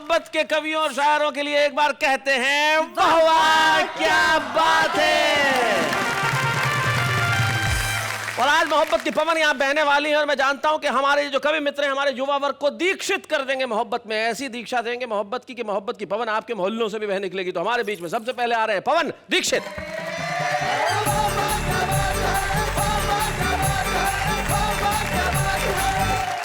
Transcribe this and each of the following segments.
मोहब्बत के कवियों और शायरों के लिए एक बार कहते हैं वाह वाह क्या बात है। और आज मोहब्बत की पवन यहाँ बहने वाली है और मैं जानता हूं कि हमारे जो कवि मित्र हैं हमारे युवा वर्ग को दीक्षित कर देंगे मोहब्बत में, ऐसी दीक्षा देंगे मोहब्बत की कि मोहब्बत की पवन आपके मोहल्लों से भी बह निकलेगी। तो हमारे बीच में सबसे पहले आ रहे हैं पवन दीक्षित।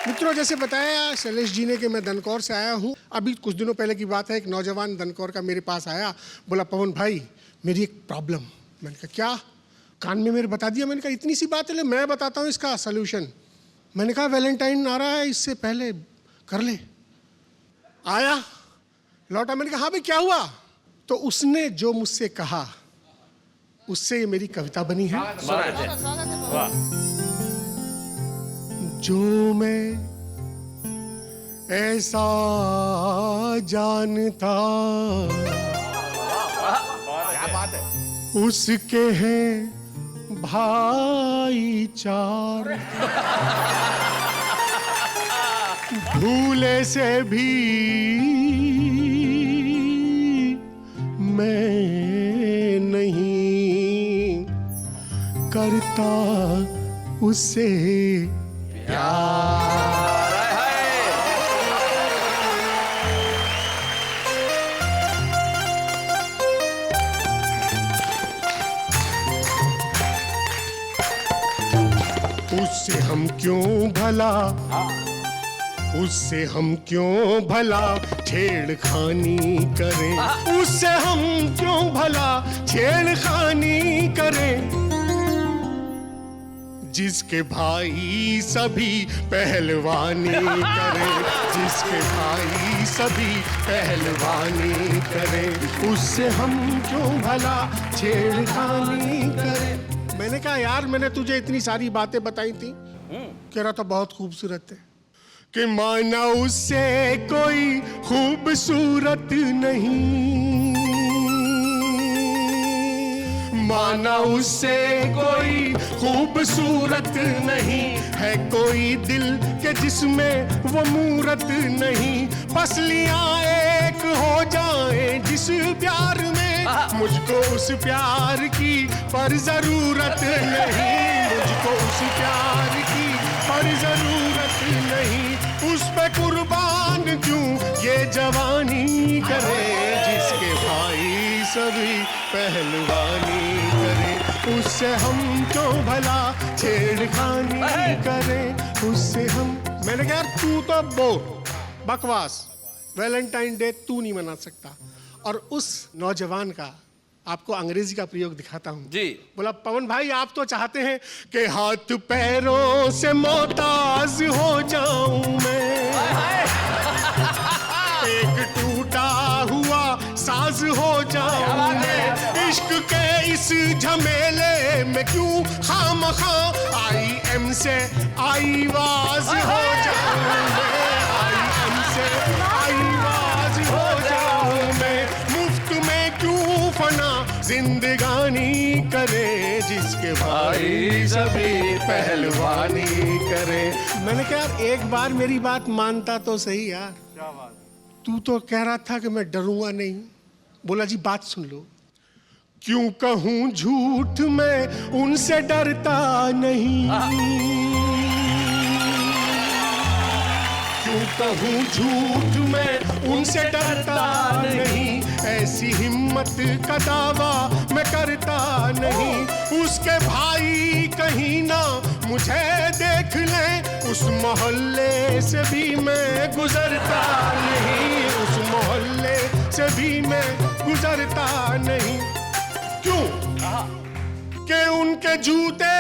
मित्रों, जैसे बताया शैलेश जी ने कि मैं दनकौर से आया हूँ। अभी कुछ दिनों पहले की बात है, एक नौजवान दनकौर का मेरे पास आया, बोला पवन भाई मेरी एक प्रॉब्लम। मैंने कहा क्या? कान में मेरे बता दिया। मैंने कहा इतनी सी बात है, मैं बताता हूँ इसका सलूशन। मैंने कहा वैलेंटाइन आ रहा है, इससे पहले कर ले। आया, लौटा, मैंने कहा हाँ भाई क्या हुआ? तो उसने जो मुझसे कहा उससे ये मेरी कविता बनी है। जो मैं ऐसा जानता क्या बात है, उसके हैं भाईचार, भूले से भी मैं नहीं करता उससे उससे हम क्यों भला, उससे हम क्यों भला छेड़खानी करें, उससे हम क्यों भला छेड़खानी करें, जिसके भाई सभी पहलवानी करें, जिसके भाई सभी पहलवानी करें, उससे हम क्यों भला छेड़खानी करें। मैंने कहा यार मैंने तुझे इतनी सारी बातें बताई थी, कह रहा था बहुत खूबसूरत है, कि माना उससे कोई खूबसूरत नहीं, माना उससे कोई खूबसूरत नहीं, है कोई दिल के जिसमें वो मूरत नहीं, पसलियां एक हो जाए जिस प्यार में, मुझको उस प्यार की पर जरूरत नहीं, मुझको उस प्यार की पर जरूरत नहीं, उस पे कुर्बान क्यों ये जवानी करे, जिसके भाई सभी पहलवानी करे, उससे हम क्यों भला छेड़खानी करें, उससे हम। मैंने कहा यार तू तो बोर बकवास, वैलेंटाइन डे तू नहीं मना सकता। और उस नौजवान का आपको अंग्रेजी का प्रयोग दिखाता हूं जी। बोला पवन भाई आप तो चाहते हैं कि हाथ पैरों से मोहताज हो जाऊं मैं, एक टूटा हुआ साज हो जाऊं मैं, इश्क के इस झमेले में क्यों खामखा IM से आईवाज हो जाऊं मैं, IM से आईवाज हो जाऊं मैं, मुफ्त में क्यों फना जिंदगानी करे, जिसके भाई सभी पहलवानी करे। मैंने कहा एक बार मेरी बात मानता तो सही यार। क्या बात? तू तो कह रहा था कि मैं डरूंगा नहीं। बोला जी बात सुन लो। क्यों कहूं झूठ मैं उनसे डरता नहीं, क्यों कहूं झूठ मैं उनसे डरता नहीं, ऐसी हिम्मत का दावा मैं करता नहीं, उसके भाई कहीं ना मुझे देख लें, उस मोहल्ले से भी मैं गुजरता नहीं, उस मोहल्ले से भी मैं गुजरता नहीं। क्यों? कि उनके जूते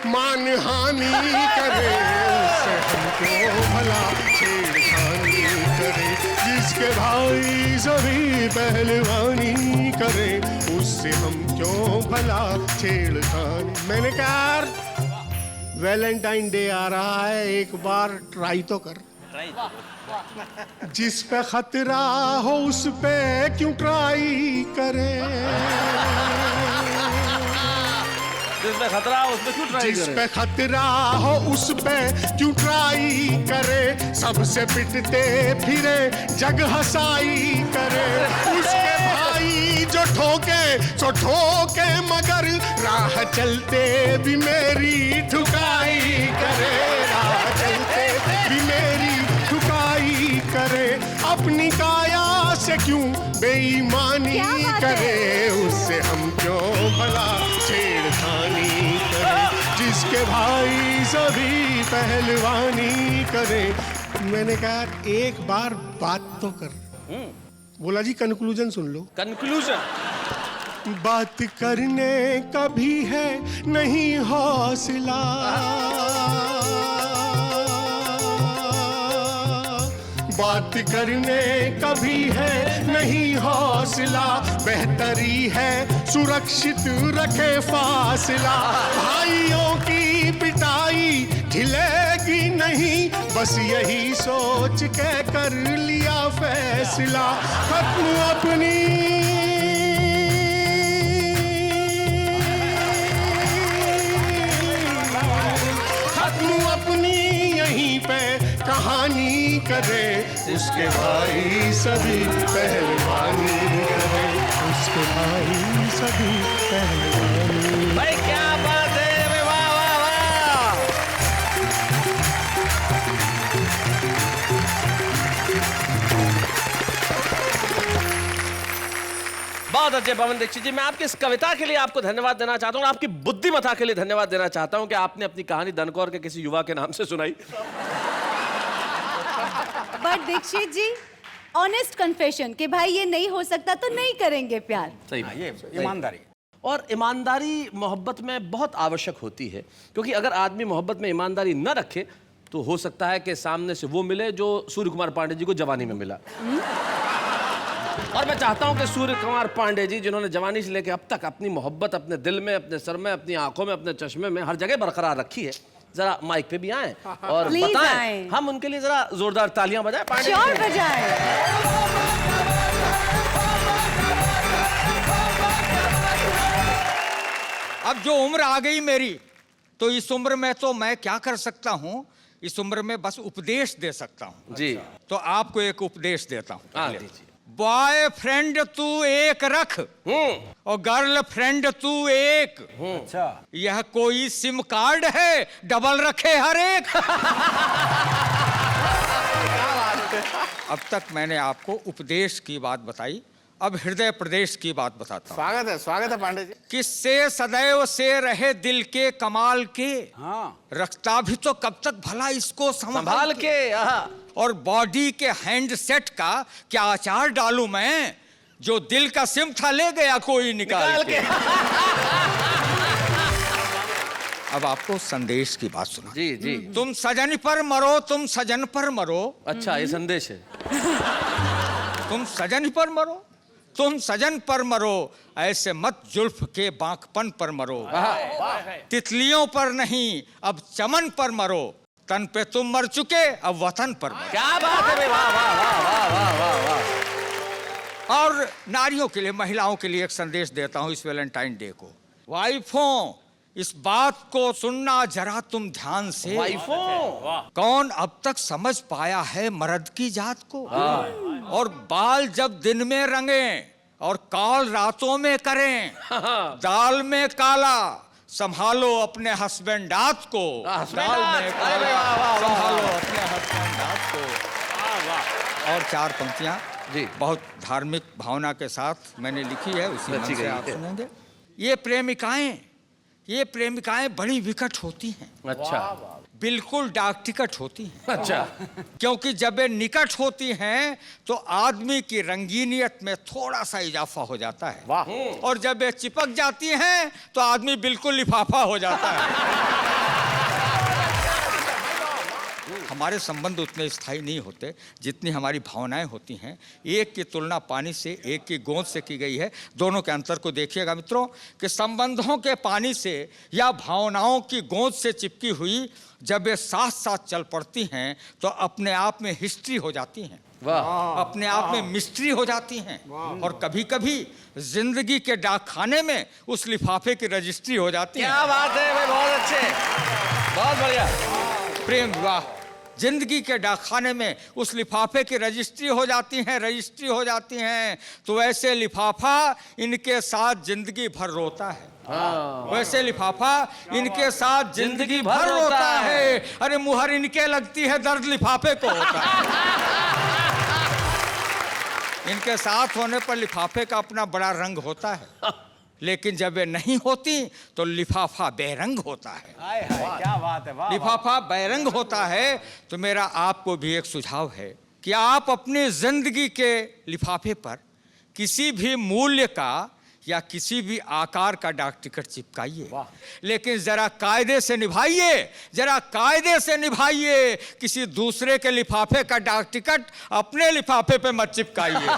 मानहानि करे, उससे हमको भला छेड़खानी करे, जिसके भाई सभी पहलवानी करे, उससे हम क्यों भला छेड़खानी। मैंने कहा वैलेंटाइन डे आ रहा है, एक बार ट्राई तो कर। जिस पे खतरा हो उस पे क्यों ट्राई करे, जिसमें खतरा हो उसमें क्यों ट्राई जिस करे? पे खतरा हो उस पे क्यों ट्राई करे, सबसे पिटते फिरे जग हंसाई करे। उसके भाई जो ठोके सो ठोके मगर राह चलते भी मेरी ठुकाई करे, राह चलते भी मेरी ठुकाई करे। अपनी काया से क्यों बेईमानी करे, उससे हम क्यों भला छेड़खानी करे। जिसके भाई सभी पहलवानी करे। मैंने कहा एक बार बात तो कर। बोला जी कंक्लूजन सुन लो। कंक्लूजन? बात करने का भी है नहीं हौसला, बात करने का भी है नहीं हौसला। बेहतरी है सुरक्षित रखे फासला। भाइयों की पिटाई झिलेगी नहीं, बस यही सोच के कर लिया फैसला। खत्म अपनी यहीं पे कहानी करे। उसके भाई सभी पहलवानी करे, उसके भाई सभी पहलवानी। भाई क्या बात है, वाह वाह वाह। बहुत अच्छे पवन दीक्षित जी, मैं आपकी इस कविता के लिए आपको धन्यवाद देना चाहता हूँ, आपकी बुद्धिमत्ता के लिए धन्यवाद देना चाहता हूँ कि आपने अपनी कहानी दनकौर के किसी युवा के नाम से सुनाई। But Dikshit ji, honest confession कि भाई ये नहीं हो सकता तो नहीं करेंगे प्यार। सही, ये ईमानदारी। और ईमानदारी मोहब्बत में बहुत आवश्यक होती है, क्योंकि अगर आदमी मोहब्बत में ईमानदारी न रखे तो हो सकता है कि सामने से वो मिले जो सूर्य कुमार पांडे जी को जवानी में मिला। और मैं चाहता हूं कि सूर्य कुमार पांडे जी, जिन्होंने जवानी से लेकर अब तक अपनी मोहब्बत अपने दिल में, अपने सर में, अपनी आंखों में, अपने चश्मे में, हर जगह बरकरार रखी है, जरा माइक पे भी आए और Please बताएं। आएं। हम उनके लिए जरा जोरदार तालियां बजाएं। पांडे श्योर जी। बजाएं। अब जो उम्र आ गई मेरी, तो इस उम्र में तो मैं क्या कर सकता हूँ, इस उम्र में बस उपदेश दे सकता हूँ जी। तो आपको एक उपदेश देता हूँ। हाँ, दीजिए। बॉयफ्रेंड तू एक रख और गर्लफ्रेंड तू एक। अच्छा, यह कोई सिम कार्ड है, डबल रखे हर एक। अब तक मैंने आपको उपदेश की बात बताई, अब हृदय प्रदेश की बात बताता हूँ। स्वागत है पांडे जी। किससे सदैव से रहे दिल के कमाल के, हाँ, रखता भी तो कब तक भला इसको संभाल के। आहा। और बॉडी के हैंडसेट का क्या आचार डालूं मैं, जो दिल का सिम था ले गया कोई निकाल के। अब आपको संदेश की बात सुना। जी जी। तुम सजन पर मरो, तुम सजन पर मरो। अच्छा, ये संदेश है। तुम सजन पर मरो, तुम सजन पर मरो, ऐसे मत जुल्फ के बांकपन पर मरो। तितलियों पर नहीं अब चमन पर मरो, तन पे तुम मर चुके अब वतन पर मरो। क्या बात है बे, वाह वाह वाह वाह वाह वाह वाह। और नारियों के लिए, महिलाओं के लिए एक संदेश देता हूं इस वैलेंटाइन डे को। वाइफों, इस बात को सुनना जरा तुम ध्यान से। वाइफों, कौन अब तक समझ पाया है मर्द की जात को। और बाल जब दिन में रंगे और काल रातों में करें, दाल में काला संभालो अपने हस्बैंडात को। दाल में काला संभालो अपने हस्बैंडात को। और चार पंक्तियां जी बहुत धार्मिक भावना के साथ मैंने लिखी है, उसी अच्छी मन से गई आप है। सुनेंगे। ये प्रेमिकाएं बड़ी विकट होती हैं, अच्छा बिल्कुल डाक टिकट होती हैं। अच्छा। क्योंकि जब ये निकट होती हैं तो आदमी की रंगीनियत में थोड़ा सा इजाफा हो जाता है। वाह। और जब ये चिपक जाती हैं तो आदमी बिल्कुल लिफाफा हो जाता है। हमारे संबंध उतने स्थायी नहीं होते जितनी हमारी भावनाएं होती हैं। एक की तुलना पानी से, एक की गोंद से की गई है। दोनों के अंतर को देखिएगा मित्रों कि संबंधों के पानी से या भावनाओं की गोंद से चिपकी हुई जब ये साथ साथ चल पड़ती हैं तो अपने आप में हिस्ट्री हो जाती हैं, अपने आप में मिस्ट्री हो जाती हैं, और कभी कभी जिंदगी के डाकखाने में उस लिफाफे की रजिस्ट्री हो जाती है। क्या बात है भाई, बहुत अच्छे, बहुत बढ़िया। प्रेम विवाह जिंदगी के डाकखाने में उस लिफाफे की रजिस्ट्री हो जाती हैं, रजिस्ट्री हो जाती हैं। तो वैसे लिफाफा इनके साथ जिंदगी भर रोता है, वैसे लिफाफा इनके साथ जिंदगी भर रोता है। अरे मुहर इनके लगती है, दर्द लिफाफे को होता है। इनके साथ होने पर लिफाफे का अपना बड़ा रंग होता है, लेकिन जब ये नहीं होती तो लिफाफा बेरंग होता है। क्या बात है, वाह। लिफाफा बेरंग होता है। तो मेरा आपको भी एक सुझाव है कि आप अपनी जिंदगी के लिफाफे पर किसी भी मूल्य का या किसी भी आकार का डाक टिकट चिपकाइए, लेकिन जरा कायदे से निभाइए, जरा कायदे से निभाइए। किसी दूसरे के लिफाफे का डाक टिकट अपने लिफाफे पे मत चिपकाइए।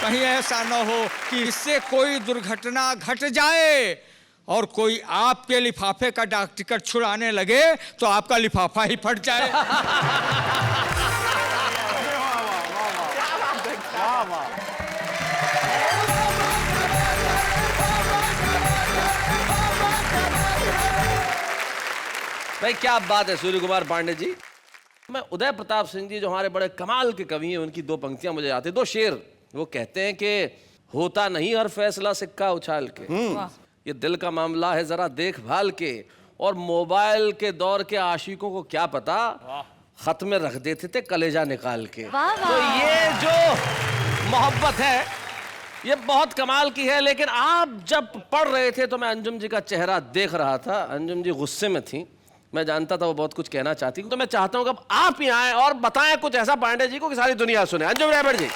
कहीं ऐसा न हो कि इससे कोई दुर्घटना घट जाए और कोई आपके लिफाफे का डाक टिकट छुड़ाने लगे तो आपका लिफाफा ही फट जाए। भाई क्या बात है सूर्य कुमार पांडे जी। मैं उदय प्रताप सिंह जी जो हमारे बड़े कमाल के कवि हैं, उनकी दो पंक्तियां मुझे आती, दो शेर। वो कहते हैं कि होता नहीं हर फैसला सिक्का उछाल के, ये दिल का मामला है जरा देखभाल के, और मोबाइल के दौर के आशिकों को क्या पता खत में रख देते थे कलेजा निकाल के। तो ये जो मोहब्बत है ये बहुत कमाल की है। लेकिन आप जब पढ़ रहे थे तो मैं अंजुम जी का चेहरा देख रहा था, अंजुम जी गुस्से में थी, मैं जानता था वो बहुत कुछ कहना चाहती, तो मैं चाहता हूं कि अब आप ही आए और बताएं कुछ ऐसा पांडे जी को कि सारी दुनिया सुने। अंजुम रायबड़ जी।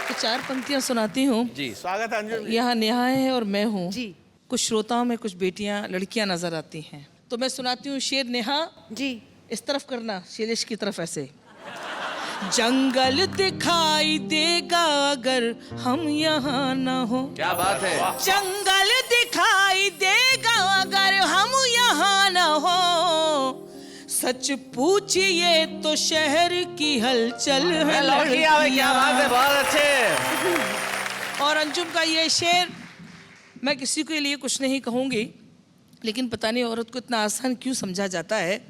तो चार पंक्तियां सुनाती हूँ जी। स्वागत है अंजुम। यहाँ नेहा है और मैं हूँ जी। कुछ श्रोताओं में कुछ बेटियां लड़कियां नजर आती हैं, तो मैं सुनाती हूँ शेर। नेहा जी। इस तरफ करना, शेरेश की तरफ ऐसे। जंगल दिखाई देगा अगर हम यहाँ न हो, क्या बात है। जंगल दिखाई देगा अगर हम यहाँ न हो, सच पूछिए तो शहर की हलचल है लड़कियां। क्या बात है, बहुत अच्छे। और अंजुम का ये शेर मैं किसी के लिए कुछ नहीं कहूँगी, लेकिन पता नहीं औरत को इतना आसान क्यों समझा जाता है।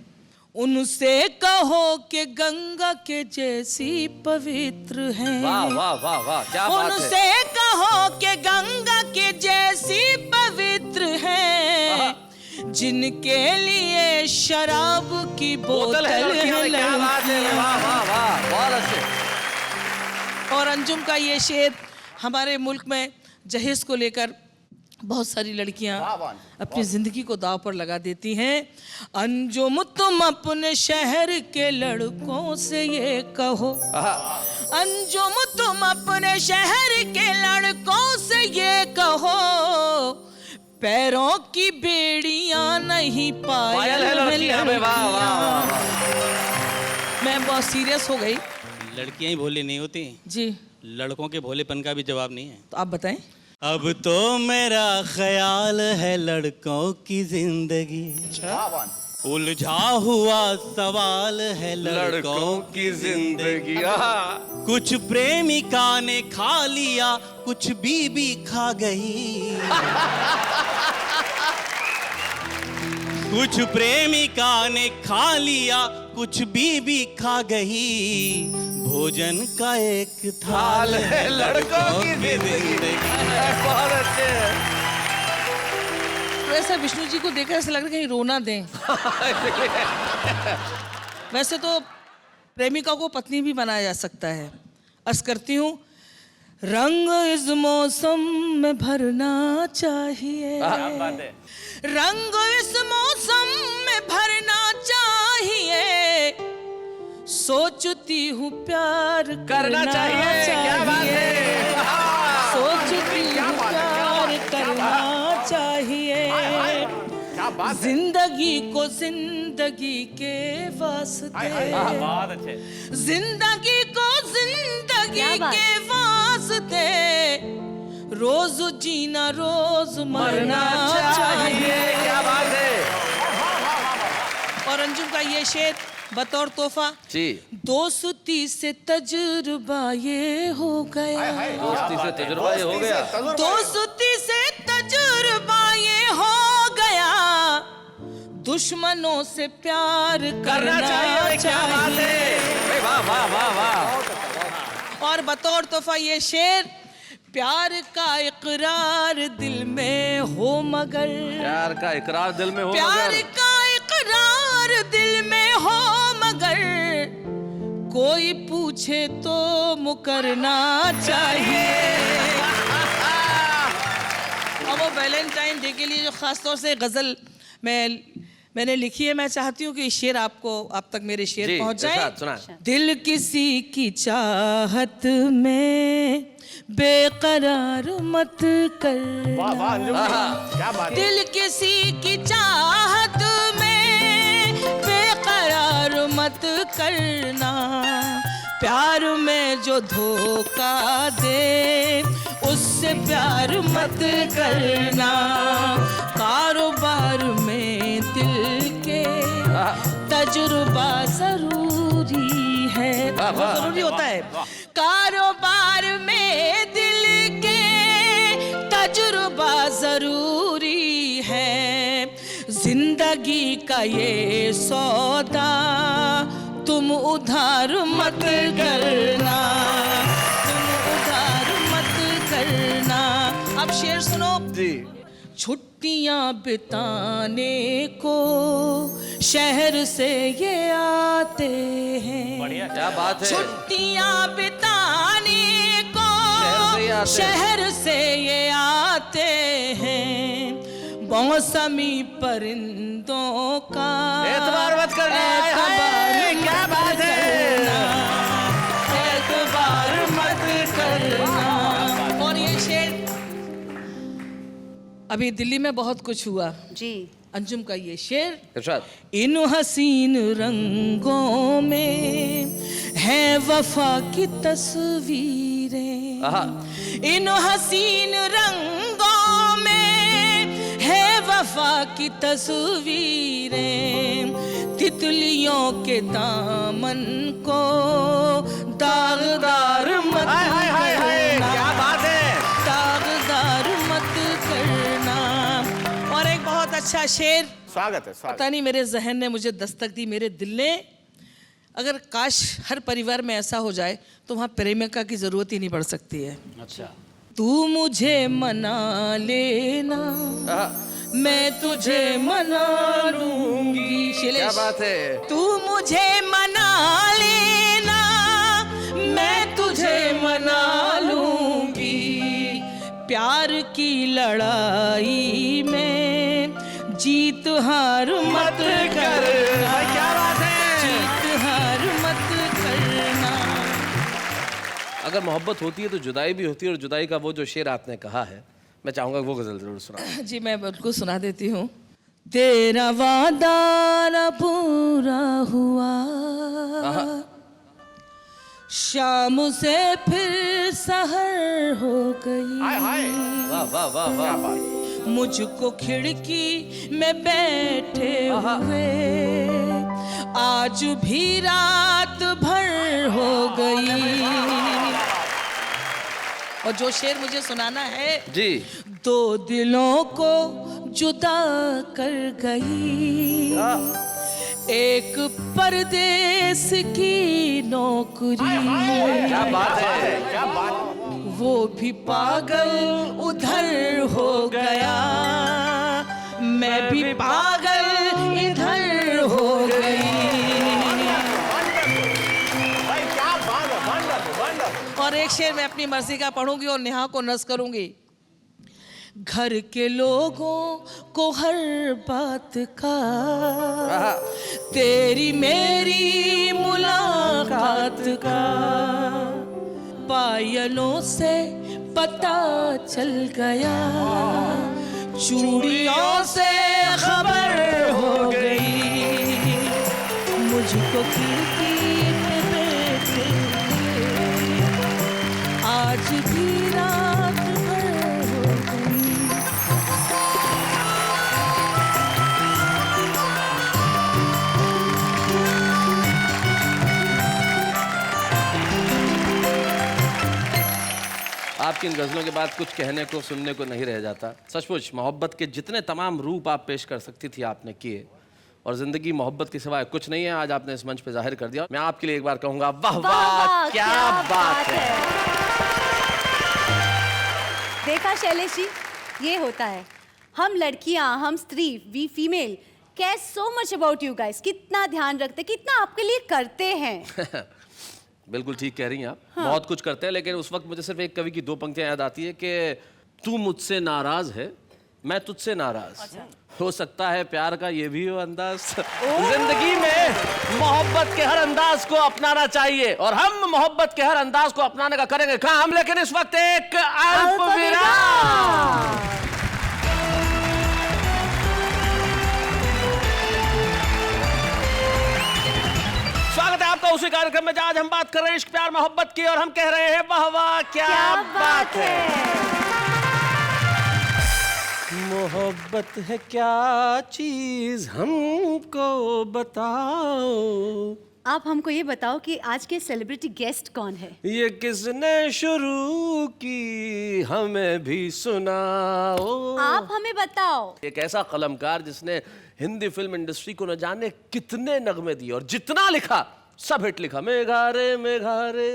उनसे कहो कि गंगा के जैसी पवित्र है, वाह वाह वाह वाह, क्या बात है। उनसे कहो कि गंगा के जैसी पवित्र है, जिनके लिए शराब की बोतल है लड़कियां। क्या बात है, वाह वाह वाह, बहुत अच्छे। और अंजुम का ये शेर हमारे मुल्क में जहेज को लेकर बहुत सारी लड़कियां अपनी जिंदगी को दांव पर लगा देती हैं। अंजुम तुम अपने शहर के लड़कों से ये कहो, अंजुम तुम अपने शहर के लड़कों से ये कहो, पैरों की बेड़ियां नहीं पायल है लड़कियां। वाह वाह। मैं बहुत सीरियस हो गई। लड़कियां ही भोली नहीं होती जी, लड़कों के भोलेपन का भी जवाब नहीं है। तो आप बताएं। अब तो मेरा ख्याल है लड़कों की जिंदगी उलझा हुआ सवाल है लड़कों की जिंदगी। कुछ प्रेमिका ने खा लिया, कुछ बीबी खा गई। कुछ प्रेमिका ने खा लिया, कुछ बीबी खा गई। भोजन का एक थाल है लड़कों की जिंदगी। बहुत अच्छे। तो ऐसा विष्णु जी को देखकर ऐसा लग रहा है कहीं रोना दें। वैसे तो प्रेमिका को पत्नी भी बनाया जा सकता है। अर्ज करती हूँ, रंग इस मौसम में भरना चाहिए, रंग इस मौसम में भरना चाहिए, सोचती हूँ प्यार करना चाहिए। क्या बात है। सोचती हूँ जिंदगी को जिंदगी के वास्ते, बहुत अच्छे। जिंदगी को जिंदगी क्या बात? के वास्ते, रोज जीना रोज मरना चाहिए। क्या बात है। और अंजुम का ये शेर बतौर तोहफा, जी। दोस्ती से तजुर्बा ये हो गया, दोस्ती से तजुर्बा ये हो गया। दोस्ती से तजुर्बा ये हो गया, दुश्मनों से प्यार करना चाहिए। क्या बात है। वाह वाह वाह वाह। और बतौर तोहफा ये शेर, प्यार का इकरार दिल में हो मगर, प्यार का इकरार दिल में हो प्यार मगर, का इकरार दिल में हो मगर, कोई पूछे तो मुकरना चाहिए। अब वो वैलेंटाइन डे के लिए जो खास तौर से गजल मैंने लिखी है, मैं चाहती हूँ कि शेर आप तक मेरे शेर जी, पहुंच जाए। इरशाद, सुनाएं। दिल किसी की चाहत में बेकरार मत कर, दिल किसी की चाहत में बेकरार मत करना, प्यार में जो धोखा दे उससे प्यार मत करना, कारोबार में दिल के तजुर्बा जरूरी है, बहुत जरूरी होता है। कारोबार में दिल के तजुर्बा जरूरी है, जिंदगी का ये सौदा तुम उधार मत करना, तुम उधार मत करना। अब शेर सुनो जी। छुट्टियां बिताने को शहर से ये आते हैं, बढ़िया, क्या बात है। छुट्टियां बिताने को शहर से ही आते हैं। शहर से ये आते हैं, मौसमी परिंदों का एतबार मत करना। क्या बात है। एतबार मत करना। और ये शेर, अभी दिल्ली में बहुत कुछ हुआ, जी। अंजुम का ये शेर, इरशाद। इन हसीन रंगों में है वफा की तस्वीरें, आहा। इन हसीन रंगों में है वफा की तस्वीरें, तितलियों के दामन को दागदार मत करना, क्या बात है। दागदार मत करना। और एक बहुत अच्छा शेर, स्वागत है, स्वागत। पता नहीं मेरे जहन ने मुझे दस्तक दी, मेरे दिल ने, अगर काश हर परिवार में ऐसा हो जाए तो वहाँ प्रेमिका की जरूरत ही नहीं पड़ सकती है। अच्छा। तू मुझे मना लेना, मैं तुझे मना लूंगी। क्या बात है। तू मुझे मना लेना, मैं तुझे मना लूंगी, प्यार की लड़ाई में जीत हार मत करना। क्या बात है। जीत हार मत करना। अगर मोहब्बत होती है तो जुदाई भी होती है, और जुदाई का वो जो शेर आपने कहा है, मैं चाहूंगा वो गजल जरूर सुना। जी मैं बिल्कुल सुना देती हूँ। तेरा वादा न पूरा हुआ, शाम से फिर सहर हो गई, वाह वाह वाह वाह। मुझको खिड़की में बैठे हुए आज भी रात भर हो गई। और जो शेर मुझे सुनाना है, जी। दो दिलों को जुदा कर गई, एक परदेस की नौकरी, क्या बात है। क्या बात। वो भी पागल उधर हो गया, मैं भी पागल इधर हो गई। भाई क्या बात है, वंडरफुल वंडरफुल। और एक शेर मैं अपनी मर्जी का पढ़ूंगी और नेहा को नज़ करूंगी। घर के लोगों को हर बात का तेरी मेरी मुलाकात का पायलों से पता चल गया, चूड़ियों से खबर हो गई, मुझको खिड़की पे बैठे आज भी रात भर हो गई। आपकी इन गजलों के बाद कुछ कहने को सुनने को नहीं रह जाता। सचमुच मोहब्बत के जितने तमाम रूप आप पेश कर सकती थी आपने किए, और जिंदगी मोहब्बत के सिवाय कुछ नहीं है, आज आपने इस मंच पे जाहिर कर दिया। मैं आपके लिए एक बार कहूंगा वाह वाह, क्या बात है। देखा शैलेश जी, ये होता है, हम लड़कियां, हम स्त्री, we female care so much about you guys, कितना ध्यान रखते, कितना आपके लिए करते हैं। बिल्कुल ठीक कह रही हैं आप। हाँ। बहुत कुछ करते हैं, लेकिन उस वक्त मुझे सिर्फ एक कवि की 2 पंक्तियां याद आती है कि तू मुझसे नाराज है, मैं तुझसे नाराज। अच्छा। हो सकता है प्यार का ये भी हो अंदाज। जिंदगी में मोहब्बत के हर अंदाज को अपनाना चाहिए, और हम मोहब्बत के हर अंदाज को अपनाने का करेंगे काम। लेकिन इस वक्त एक अल्प विराम। स्वागत है आपका उसी कार्यक्रम में जहां आज हम बात कर रहे हैं इश्क प्यार मोहब्बत की, और हम कह रहे हैं वाह वाह क्या बात है। मोहब्बत है क्या चीज हमको बताओ। आप हमको ये बताओ कि आज के सेलिब्रिटी गेस्ट कौन है? ये किसने शुरू की हमें भी सुनाओ। आप हमें बताओ। एक ऐसा कलमकार जिसने हिंदी फिल्म इंडस्ट्री को न जाने कितने नगमे दिए, और जितना लिखा सब हिट लिखा। मेघारे मेघारे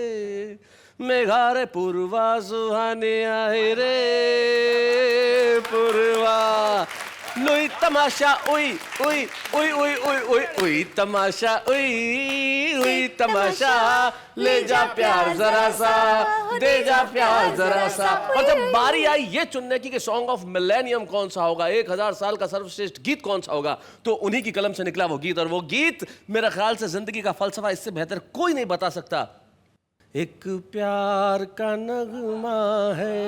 मेघारे पूर्वा सुहाने आए रे पूर्वा, लुई तमाशा उई उई उई उई उई उई उई तमाशा उई उई तमाशा, ले जा प्यार जरा सा, दे जा प्यार जरा सा। और जब बारी आई ये चुनने की कि सॉन्ग ऑफ मिलेनियम कौन सा होगा, 1000 साल का सर्वश्रेष्ठ गीत कौन सा होगा, तो उन्हीं की कलम से निकला वो गीत। और वो गीत मेरे ख्याल से जिंदगी का फलसफा इससे बेहतर कोई नहीं बता सकता। एक प्यार का नगमा है,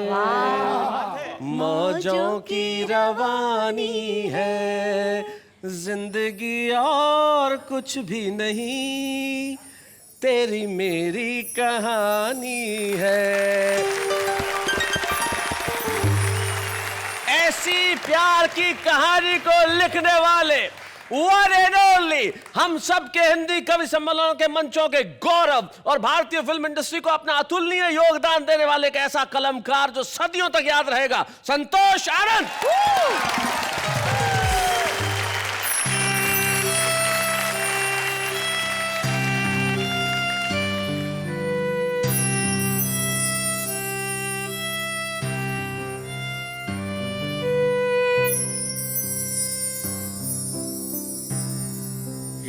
मौजों की रवानी है, जिंदगी और कुछ भी नहीं, तेरी मेरी कहानी है। ऐसी प्यार की कहानी को लिखने वाले वन एंड ओनली हम सब के हिंदी कवि सम्मेलनों के मंचों के गौरव, और भारतीय फिल्म इंडस्ट्री को अपना अतुलनीय योगदान देने वाले एक ऐसा कलमकार जो सदियों तक याद रहेगा, संतोष आनंद।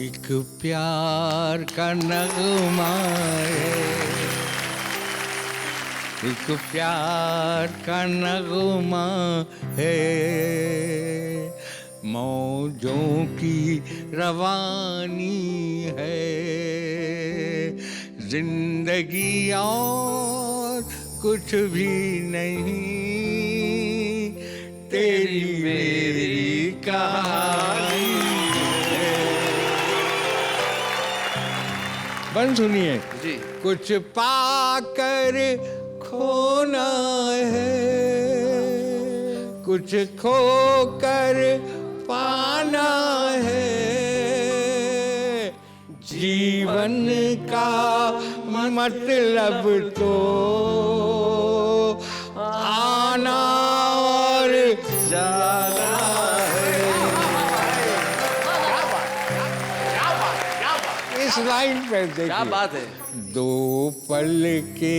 एक प्यार का नगमा है, एक प्यार का नगमा है, मौजों की रवानी है, जिंदगी और कुछ भी नहीं, तेरी मेरी कहानी। बन सुनिए जी। कुछ पाकर खोना है, कुछ खोकर पाना है, जीवन का मतलब तो आना और जाना है। इस लाइन पे देखिए, क्या बात है। दो पल के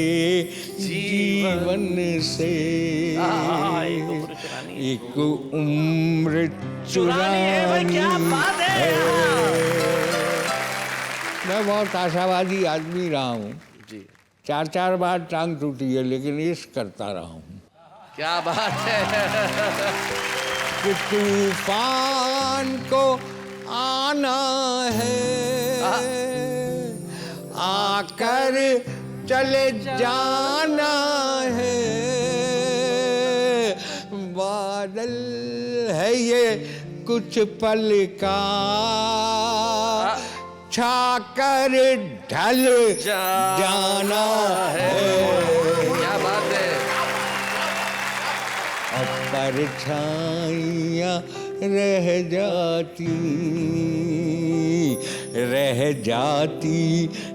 जीवन से एक उम्र चुरानी है। क्या बात है। मैं बहुत आशावादी आदमी रहा हूँ जी। 4 बार टांग टूटी है, लेकिन इश्क करता रहा हूँ। क्या बात है। कि तूफान को आना है, आकर चले जाना है, बादल है ये कुछ पल का, छाकर ढल जाना है। क्या बात है। अब परछाइयाँ रह जाती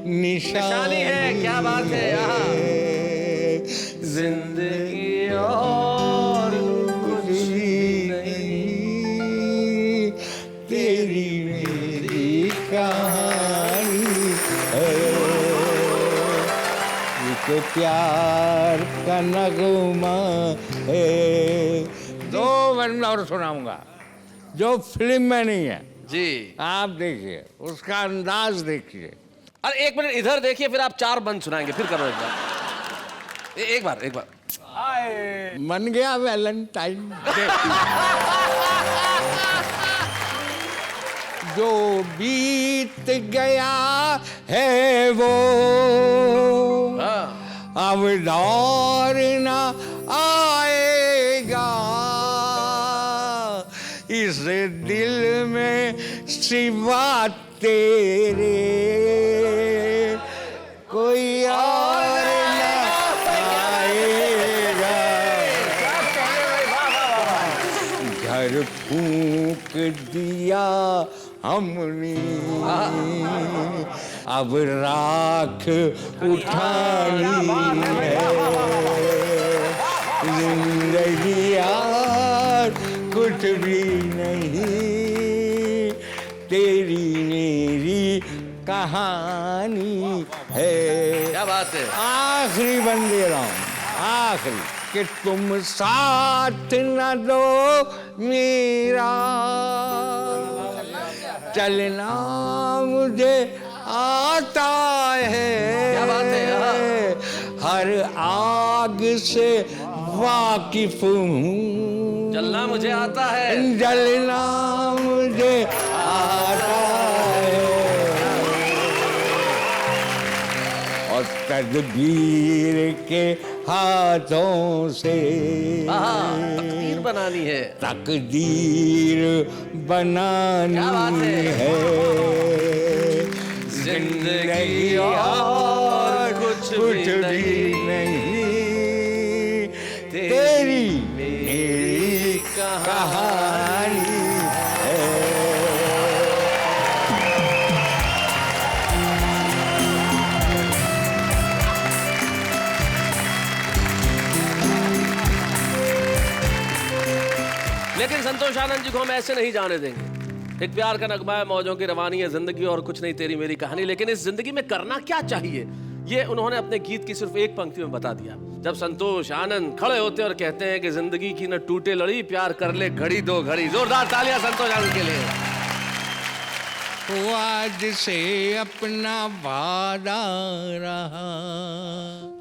निशानी है। क्या बात है। यहाँ जिंदगी और कुछ भी नहीं, तेरी मेरी कहानी है। एक प्यार का नगमा है। 2 मिनट और सुनाऊंगा जो फिल्म में नहीं है जी। आप देखिए, उसका अंदाज देखिए। अरे 1 मिनट इधर देखिए, फिर आप 4 बंद सुनाएंगे, फिर करो एक बार। मन गया वैलेंटाइन डे। जो बीत गया है वो अब दौर न आएगा। इस दिल में सिवा तेरे कोई और न आएगा। घर फूंक दिया हमने, अब राख उठानी है। जिंदगी यार कुछ भी नहीं, तेरी मेरी कहानी है। क्या बात है। आखिरी बन दे रहा हूँ, आखिरी, कि तुम साथ न दो मेरा, चलना मुझे आता है। क्या बात है। हर आग से वाकिफ हूँ, चलना मुझे आता है। जलना मुझे आता है। और तदबीर के हाथों से तकदीर बनानी है। तकदीर बनानी है। जिंदगी और कुछ भी नहीं, तेरी मेरी कहानी है। लेकिन संतोष आनंद जी को हम ऐसे नहीं जाने देंगे। एक प्यार का नगमा है, मौजों की रवानी है, जिंदगी और कुछ नहीं, तेरी मेरी कहानी। लेकिन इस जिंदगी में करना क्या चाहिए, ये उन्होंने अपने गीत की सिर्फ एक पंक्ति में बता दिया। जब संतोष आनंद खड़े होते और कहते हैं कि जिंदगी की न टूटे लड़ी, प्यार कर ले घड़ी दो घड़ी। जोरदार तालियां संतोष आनंद के लिए। वो आज से अपना वादा रहा,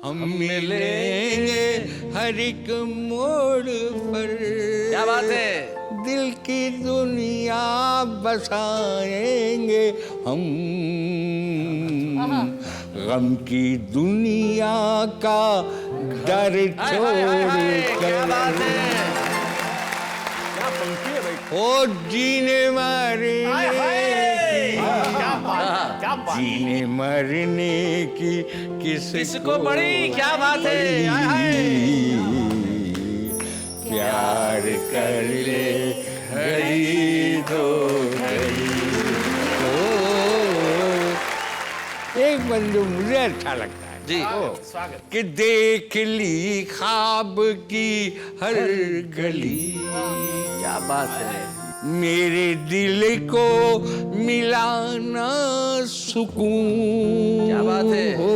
हम मिलेंगे हर एक मोड़ पर। क्या बात है। दिल की दुनिया बसाएंगे हम, गम की दुनिया का डर छोड़ कर। ओ जीने मरने की किसको बड़ी। क्या बात है। प्यार कर ले घड़ी दो घड़ी। एक बंदू मुझे अच्छा लगता है जी। कि देख ली ख्वाब की हर गली। क्या बात है। मेरे दिल को मिलाना सुकून। क्या बात है। हो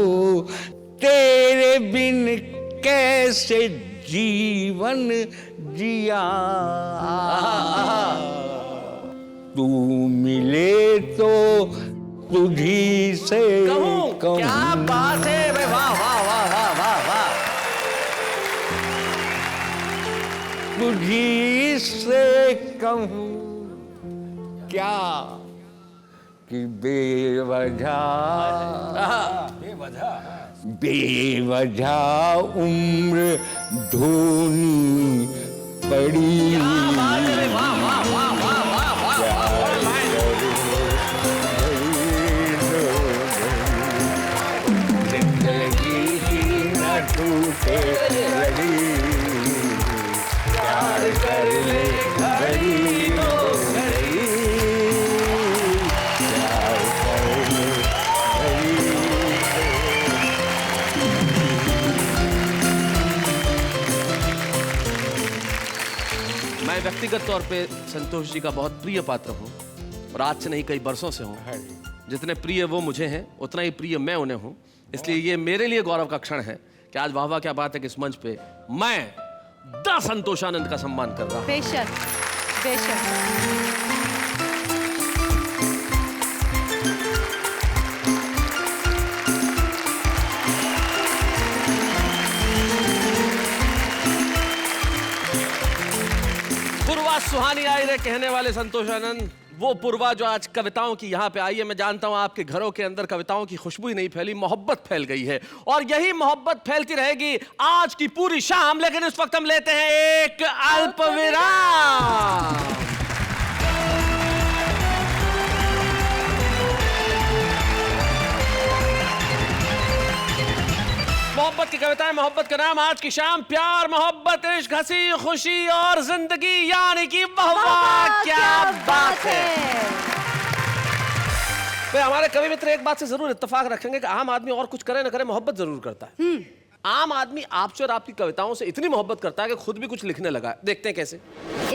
तेरे बिन कैसे जीवन जिया, तू मिले तो तुझी से कहूं। क्या बात है। वाह वाह वाह वाह वाह वाह। तुझी से कहूं क्या कि बेवजह उम्र धोनी बड़ी जिंदगी की न टूटे लड़ी, प्यार कर ले घड़ी दो घड़ी, प्यार कर ले घड़ी। मैं व्यक्तिगत तौर पे संतोष जी का बहुत प्रिय पात्र हूँ और आज से नहीं कई बरसों से हूँ। जितने प्रिय वो मुझे हैं उतना ही प्रिय मैं उन्हें हूँ। इसलिए ये मेरे लिए गौरव का क्षण है कि आज वाह वाह क्या बात है कि इस मंच पे मैं द संतोषानंद का सम्मान कर रहा हूँ। बेशक बेशक। पूर्वा सुहानी आई रे कहने वाले संतोषानंद, वो पूर्वा जो आज कविताओं की यहाँ पे आई है। मैं जानता हूँ आपके घरों के अंदर कविताओं की खुशबू ही नहीं फैली, मोहब्बत फैल गई है और यही मोहब्बत फैलती रहेगी आज की पूरी शाम। लेकिन इस वक्त हम लेते हैं एक अल्प विराम। मोहब्बत की कविताएं, मोहब्बत का नाम, आज की शाम प्यार, मोहब्बत, इश्क, हंसी खुशी और जिंदगी, यानी कि वाह वाह क्या बात है। तो हमारे कवि मित्र एक बात से जरूर इत्तेफाक रखेंगे कि आम आदमी और कुछ करे ना करे मोहब्बत जरूर करता है। आम आदमी आपसे और आपकी कविताओं से इतनी मोहब्बत करता है कि खुद भी कुछ लिखने लगा है। देखते हैं कैसे।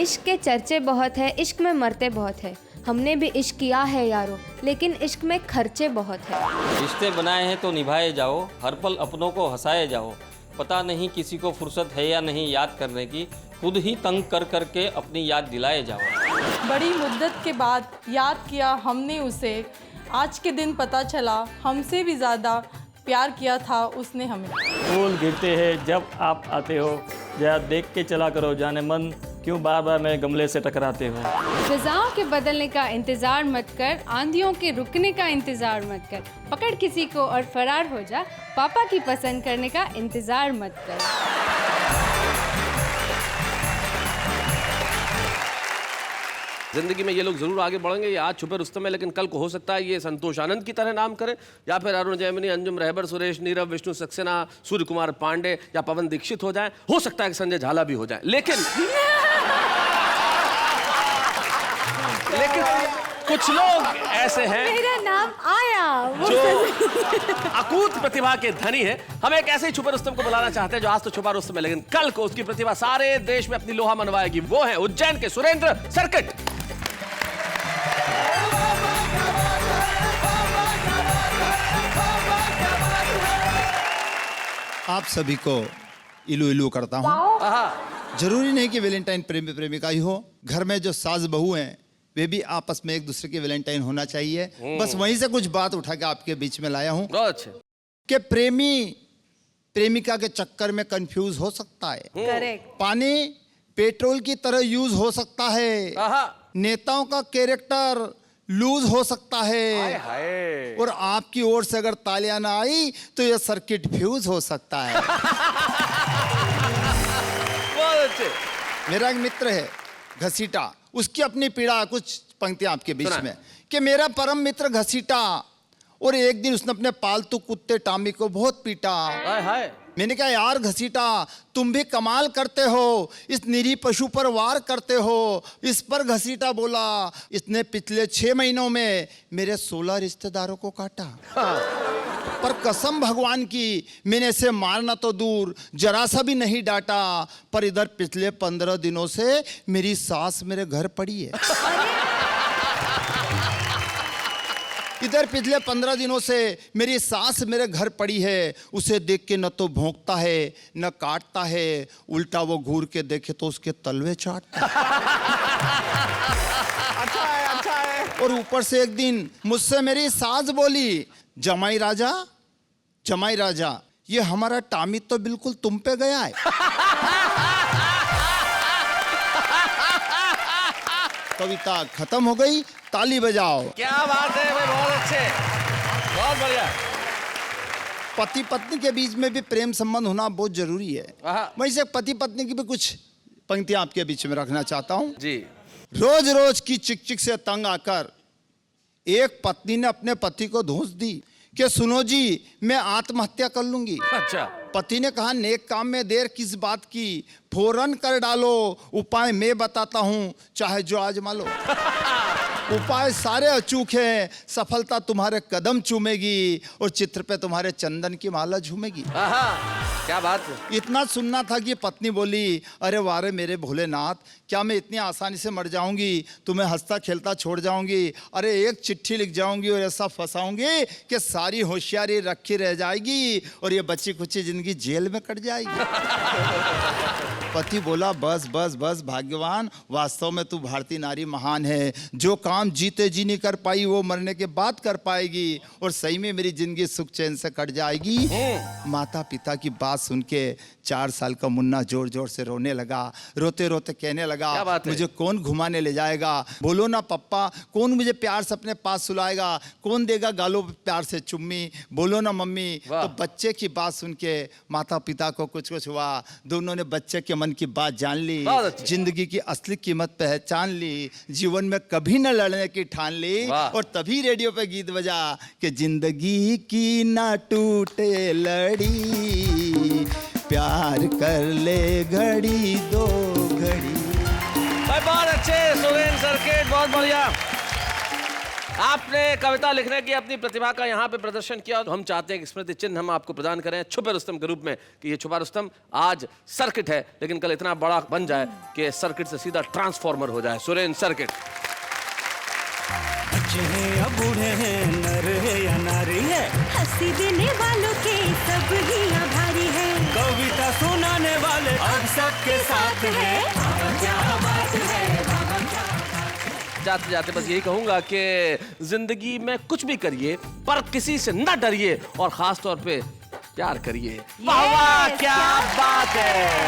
इश्क के चर्चे बहुत है, इश्क में मरते बहुत है, हमने भी इश्क किया है यारो, लेकिन इश्क में खर्चे बहुत है। रिश्ते बनाए हैं तो निभाए जाओ, हर पल अपनों को हंसाए जाओ, पता नहीं किसी को फुर्सत है या नहीं याद करने की, खुद ही तंग कर करके अपनी याद दिलाए जाओ। बड़ी मुद्दत के बाद याद किया हमने उसे, आज के दिन पता चला हमसे भी ज़्यादा प्यार किया था उसने हमें। फूल गिरते हैं जब आप आते हो, जरा देख के चला करो जाने मन, क्यों बार बार मेरे गमले से टकराते हो। फिजाओं के बदलने का इंतजार मत कर, आंधियों के रुकने का इंतजार मत कर, पकड़ किसी को और फरार हो जा, पापा की पसंद करने का इंतजार मत कर। जिंदगी में ये लोग जरूर आगे बढ़ेंगे। ये आज छुपे रुस्तम है, लेकिन कल को हो सकता है ये संतोषानंद की तरह नाम करें, या फिर अरुण जैमिनी, अंजुम रहबर, सुरेश नीरव, विष्णु सक्सेना, सूर्य कुमार पांडे या पवन दीक्षित हो जाए। हो सकता है कि संजय झाला भी हो जाए। लेकिन कुछ लोग ऐसे हैं मेरा नाम आया जो अकूत प्रतिभा के धनी है। हम एक ऐसे ही छुपे रुस्तम को बुलाना चाहते हैं जो आज तो छुपा रुस्तम है, लेकिन कल को उसकी प्रतिभा सारे देश में अपनी लोहा मनवाएगी। वो है उज्जैन के सुरेंद्र सर्किट। आप सभी को इलू इलू करता हूँ। जरूरी नहीं कि वैलेंटाइन प्रेमी प्रेमिका ही हो, घर में जो सास बहू हैं वे भी आपस में एक दूसरे के वैलेंटाइन होना चाहिए। बस वहीं से कुछ बात उठा के आपके बीच में लाया हूँ कि प्रेमी प्रेमिका के चक्कर में कंफ्यूज हो सकता है। करेक्ट। पानी पेट्रोल की तरह यूज हो सकता है, नेताओं का कैरेक्टर लूज हो सकता है, और आपकी ओर से अगर तालियां ना आई तो यह सर्किट फ्यूज हो सकता है। मेरा एक मित्र है घसीटा, उसकी अपनी पीड़ा, कुछ पंक्तियां आपके बीच में कि मेरा परम मित्र घसीटा, और एक दिन उसने अपने पालतू कुत्ते टामी को बहुत पीटा। मैंने कहा यार घसीटा, तुम भी कमाल करते हो, इस निरी पशु पर वार करते हो। इस पर घसीटा बोला, इसने पिछले 6 महीनों में मेरे 16 रिश्तेदारों को काटा। पर कसम भगवान की, मैंने इसे मारना तो दूर जरा सा भी नहीं डांटा, पर इधर पिछले 15 दिनों से मेरी सास मेरे घर पड़ी है। इधर पिछले 15 दिनों से मेरी सास मेरे घर पड़ी है। उसे देख के न तो भौंकता है न काटता है, उल्टा वो घूर के देखे तो उसके तलवे चाटता है। अच्छा है। और ऊपर से एक दिन मुझसे मेरी सास बोली, जमाई राजा ये हमारा टामी तो बिल्कुल तुम पे गया है। कविता खत्म हो गई, ताली बजाओ। क्या बात है भाई, बहुत अच्छे, बहुत बढ़िया। पति पत्नी के बीच में भी प्रेम संबंध होना बहुत जरूरी है। वहीं से पति पत्नी की भी कुछ पंक्तियां आपके बीच में रखना चाहता हूं जी। रोज रोज की चिक चिक से तंग आकर एक पत्नी ने अपने पति को धूस दी कि सुनो जी, मैं आत्महत्या कर लूंगी। अच्छा। पति ने कहा, नेक काम में देर किस बात की, फौरन कर डालो, उपाय मैं बताता हूं, चाहे जो आजमा लो। उपाय सारे अचूक हैं, सफलता तुम्हारे कदम चूमेगी और चित्र पे तुम्हारे चंदन की माला झूमेगी। क्या बात है। इतना सुनना था कि पत्नी बोली, अरे वारे मेरे भोलेनाथ, क्या मैं इतनी आसानी से मर जाऊंगी, तुम्हें हंसता खेलता छोड़ जाऊंगी? अरे एक चिट्ठी लिख जाऊंगी और ऐसा फंसाऊंगी कि सारी होशियारी रखी रह जाएगी और ये बच्ची कुची जिंदगी जेल में कट जाएगी। पति बोला, बस बस बस भाग्यवान, वास्तव में तू भारतीय नारी महान है। जो काम जीते जी नहीं कर पाई वो मरने के बाद कर पाएगी और सही में मेरी जिंदगी सुख चैन से कट जाएगी। माता पिता की बात सुन के 4 साल का मुन्ना जोर जोर से रोने लगा। रोते रोते कहने लगा, मुझे कौन घुमाने ले जाएगा? बोलो ना पप्पा, कौन मुझे प्यार से अपने पास सुलाएगा? कौन देगा गालों पे प्यार से चुम्मी? बोलो ना मम्मी। तो बच्चे की बात सुन के माता पिता को कुछ कुछ हुआ। दोनों ने बच्चे के मन की बात जान ली, जिंदगी की असली कीमत पहचान ली, जीवन में कभी न लड़ने की ठान ली और तभी रेडियो पे गीत बजा कि जिंदगी की ना टूटे लड़ी, प्यार कर ले घड़ी दो घड़ी। भाई बहुत अच्छे सुरेंद्र सर्किट, बहुत बढ़िया। आपने कविता लिखने की अपनी प्रतिभा का यहाँ पे प्रदर्शन किया, तो हम चाहते हैं कि स्मृति चिन्ह हम आपको प्रदान करें छुपे रुस्तम के रूप में, कि ये छुपा रुस्तम आज सर्किट है लेकिन कल इतना बड़ा बन जाए कि सर्किट से सीधा ट्रांसफॉर्मर हो जाए। सुरेंद्र सर्किट। बच्चे हैं या बूढ़े हैं, नर है या नारी है, हंसी देने वालों के सब ही आभारी है, कविता सुनाने वाले अब सबके साथ है। जाते जाते बस यही कहूंगा कि जिंदगी में कुछ भी करिए पर किसी से न डरिए और खास तौर पे प्यार करिए। वाह वाह, क्या बात है।